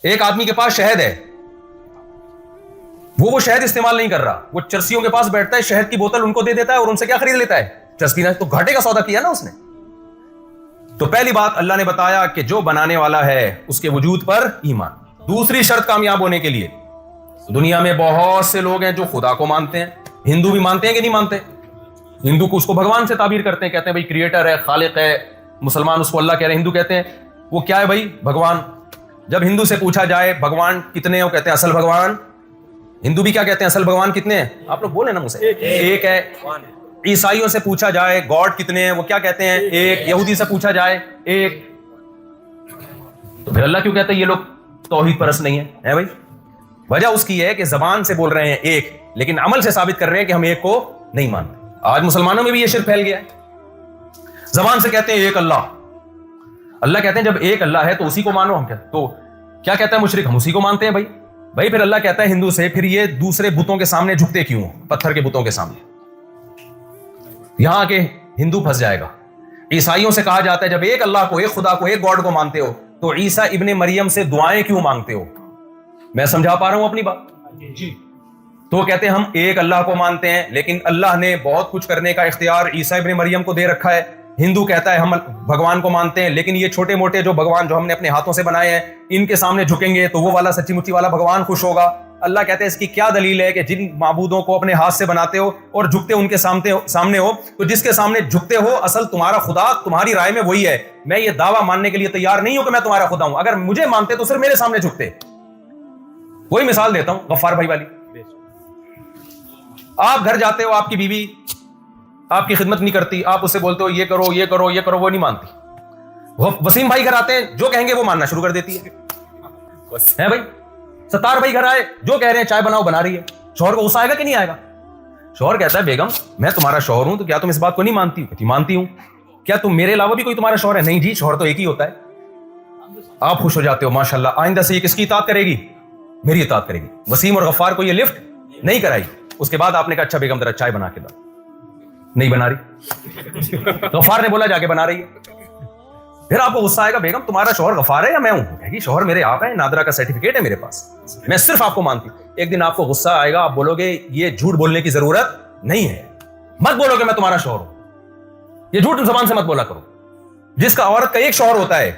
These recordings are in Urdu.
ایک آدمی کے پاس شہد ہے, وہ شہد استعمال نہیں کر رہا, وہ چرسیوں کے پاس بیٹھتا ہے, شہد کی بوتل ان کو دے دیتا ہے اور ان سے کیا خرید لیتا ہے, چرس پینا. تو گھاٹے کا سودا کیا نا اس نے. تو پہلی بات اللہ نے بتایا کہ جو بنانے والا ہے اس کے وجود پر ایمان. دوسری شرط کامیاب ہونے کے لیے, دنیا میں بہت سے لوگ ہیں جو خدا کو مانتے ہیں. ہندو بھی مانتے ہیں کہ نہیں مانتے؟ ہندو کو اس کو بھگوان سے تعبیر کرتے ہیں, کہتے ہیں بھائی کریٹر ہے, خالق ہے. مسلمان اس کو اللہ کہہ رہے ہیں, ہندو کہتے ہیں وہ کیا ہے بھائی, بھگوان. جب ہندو سے پوچھا جائے بھگوان کتنے ہیں, وہ کہتے ہیں اصل بھگوان. ہندو بھی کیا کہتے ہیں, اصل بھگوان کتنے ہیں؟ آپ لوگ بولے نا مجھ سے, ایک ہے. عیسائیوں سے پوچھا جائے گاڈ کتنے ہیں, وہ کیا کہتے ہیں, ایک. یہودی سے پوچھا جائے ایک. تو پھر اللہ کیوں کہتا ہے یہ لوگ توحید پرست نہیں ہے بھائی؟ وجہ اس کی ہے کہ زبان سے بول رہے ہیں ایک, لیکن عمل سے ثابت کر رہے ہیں کہ ہم ایک کو نہیں مانتے. آج مسلمانوں میں بھی یہ شرک پھیل گیا ہے. زبان سے کہتے ہیں ایک اللہ, اللہ کہتے ہیں جب ایک اللہ ہے تو اسی کو مانو. ہم تو کیا کہتا ہے مشرک, ہم اسی کو مانتے ہیں بھائی. بھائی پھر اللہ کہتا ہے ہندو سے, پھر یہ دوسرے بتوں کے سامنے جھکتے کیوں, پتھر کے بتوں کے سامنے. یہاں کے ہندو پھنس جائے گا. عیسائیوں سے کہا جاتا ہے جب ایک اللہ کو, ایک خدا کو, ایک گاڈ کو مانتے ہو تو عیسیٰ ابن مریم سے دعائیں کیوں مانگتے ہو؟ میں سمجھا پا رہا ہوں اپنی بات جی. تو وہ کہتے ہیں ہم ایک اللہ کو مانتے ہیں, لیکن اللہ نے بہت کچھ کرنے کا اختیار عیسیٰ ابن مریم کو دے رکھا ہے. ہندو کہتا ہے ہم بھگوان کو مانتے ہیں, لیکن یہ چھوٹے موٹے جو بھگوان جو ہم نے اپنے ہاتھوں سے بنائے ہیں ان کے سامنے جھکیں گے تو وہ والا سچی مچی والا بھگوان خوش ہوگا. اللہ کہتے ہیں اس کی کیا دلیل ہے کہ جن معبودوں کو اپنے ہاتھ سے بناتے ہو اور جھکتے ان کے سامنے ہو, تو جس کے سامنے جھکتے ہو اصل تمہارا خدا تمہاری رائے میں وہی ہے. میں یہ دعویٰ ماننے کے لیے تیار نہیں ہوں کہ میں تمہارا خدا ہوں. اگر مجھے مانتے تو صرف میرے سامنے جھکتے. وہی مثال دیتا ہوں غفار بھائی والی. آپ گھر جاتے ہو, آپ کی بیوی آپ کی خدمت نہیں کرتی, آپ اسے بولتے ہو یہ کرو یہ کرو یہ کرو, وہ نہیں مانتی. وسیم بھائی گھر آتے ہیں, جو کہیں گے وہ ماننا شروع کر دیتی ہے بھائی. ستار بھائی گھر آئے, جو کہہ رہے ہیں چائے بناؤ بنا رہی ہے. شوہر کو غصہ آئے گا کہ نہیں آئے گا؟ شوہر کہتا ہے بیگم میں تمہارا شوہر ہوں تو کیا تم اس بات کو نہیں مانتی؟ کہتی مانتی ہوں. کیا تم میرے علاوہ بھی کوئی تمہارا شوہر ہے؟ نہیں جی, شوہر تو ایک ہی ہوتا ہے. آپ خوش ہو جاتے ہو, ماشاءاللہ آئندہ سے یہ کس کی اطاعت کرے گی؟ میری اطاعت کرے گی. وسیم اور غفار کو یہ لفٹ نہیں کرائی. اس کے بعد آپ نے کہا اچھا بیگم ذرا چائے بنا کے دو. نہیں بنا رہی. غفار نے بولا جا کے بنا رہی ہے. پھر آپ کو غصہ آئے گا بیگم تمہارا شوہر غفار ہے یا میں ہوں؟ کہے گی شوہر میرے آپ ہیں, نادرا کا سرٹیفکیٹ ہے میرے پاس, میں صرف آپ کو مانتی ہوں. ایک دن آپ کو غصہ آئے گا, آپ بولو گے یہ جھوٹ بولنے کی ضرورت نہیں ہے. مت بولو کہ میں تمہارا شوہر ہوں, یہ جھوٹ زبان سے مت بولا کرو. جس کا عورت کا ایک شوہر ہوتا ہے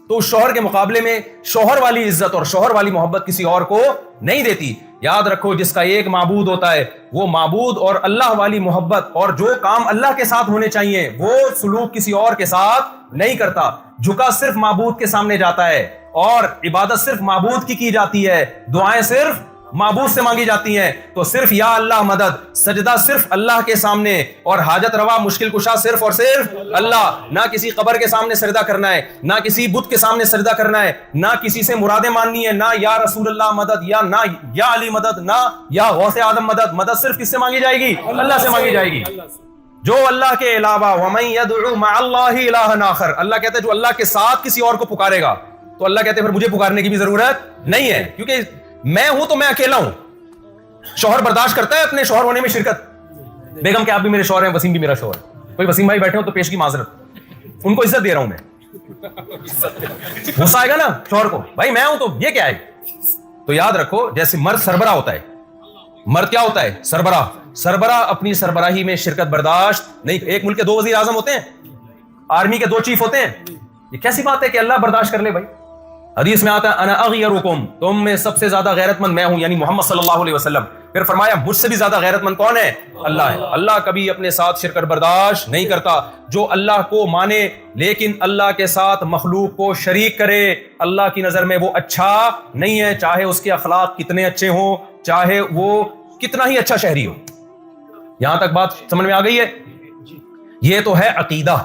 تو اس شوہر کے مقابلے میں شوہر والی عزت اور شوہر والی محبت کسی اور کو نہیں دیتی. یاد رکھو جس کا ایک معبود ہوتا ہے وہ معبود اور اللہ والی محبت اور جو کام اللہ کے ساتھ ہونے چاہیے وہ سلوک کسی اور کے ساتھ نہیں کرتا. جھکا صرف معبود کے سامنے جاتا ہے اور عبادت صرف معبود کی جاتی ہے, دعائیں صرف معبود سے مانگی جاتی ہیں. تو صرف یا اللہ مدد, سجدہ صرف اللہ کے سامنے, اور حاجت روا مشکل کشا صرف اور صرف اللہ. نہ کسی قبر کے سامنے سجدہ کرنا ہے, نہ کسی بت کے سامنے سجدہ کرنا ہے, نہ کسی سے مرادیں ماننی ہے, نہ یا رسول اللہ مدد, یا نہ یا علی مدد, نہ یا غوث آدم مدد. مدد صرف کس سے مانگی جائے گی؟ اللہ سے مانگی جائے گی. جو اللہ کے علاوہ وَمَن يَدْعُ مَعَ اللَّهِ إِلَٰهًا آخَرَ, اللہ کہتے ہیں جو اللہ کے ساتھ کسی اور کو پکارے گا تو اللہ کہتے ہیں پھر مجھے پکارنے کی بھی ضرورت نہیں ہے, کیونکہ میں ہوں تو میں اکیلا ہوں. شوہر برداشت کرتا ہے اپنے شوہر ہونے میں شرکت. بیگم کہ آپ بھی میرے شوہر ہیں, وسیم بھی میرا شوہر ہے. کوئی وسیم بھائی بیٹھے ہو تو پیش کی معذرت, ان کو عزت دے رہا ہوں میں. غصہ آئے گا نا شوہر کو, بھائی میں ہوں تو یہ کیا ہے. تو یاد رکھو جیسے مرد سربراہ ہوتا ہے, مرد کیا ہوتا ہے؟ سربراہ. سربراہ اپنی سربراہی میں شرکت برداشت نہیں. ایک ملک کے 2 وزیر اعظم ہوتے ہیں, آرمی کے 2 چیف ہوتے ہیں. یہ کیسی بات ہے کہ اللہ برداشت کر لے بھائی؟ حدیث میں آتا ہے انا اغیرکم, تم میں سب سے زیادہ غیرت مند میں ہوں, یعنی محمد صلی اللہ علیہ وسلم. پھر فرمایا مجھ سے بھی زیادہ غیرت مند کون ہے؟ اللہ ہے. اللہ کبھی اپنے ساتھ شرکت برداشت نہیں کرتا. جو اللہ کو مانے لیکن اللہ کے ساتھ مخلوق کو شریک کرے, اللہ کی نظر میں وہ اچھا نہیں ہے, چاہے اس کے اخلاق کتنے اچھے ہوں, چاہے وہ کتنا ہی اچھا شہری ہو. یہاں تک بات سمجھ میں آ گئی ہے؟ یہ تو ہے عقیدہ.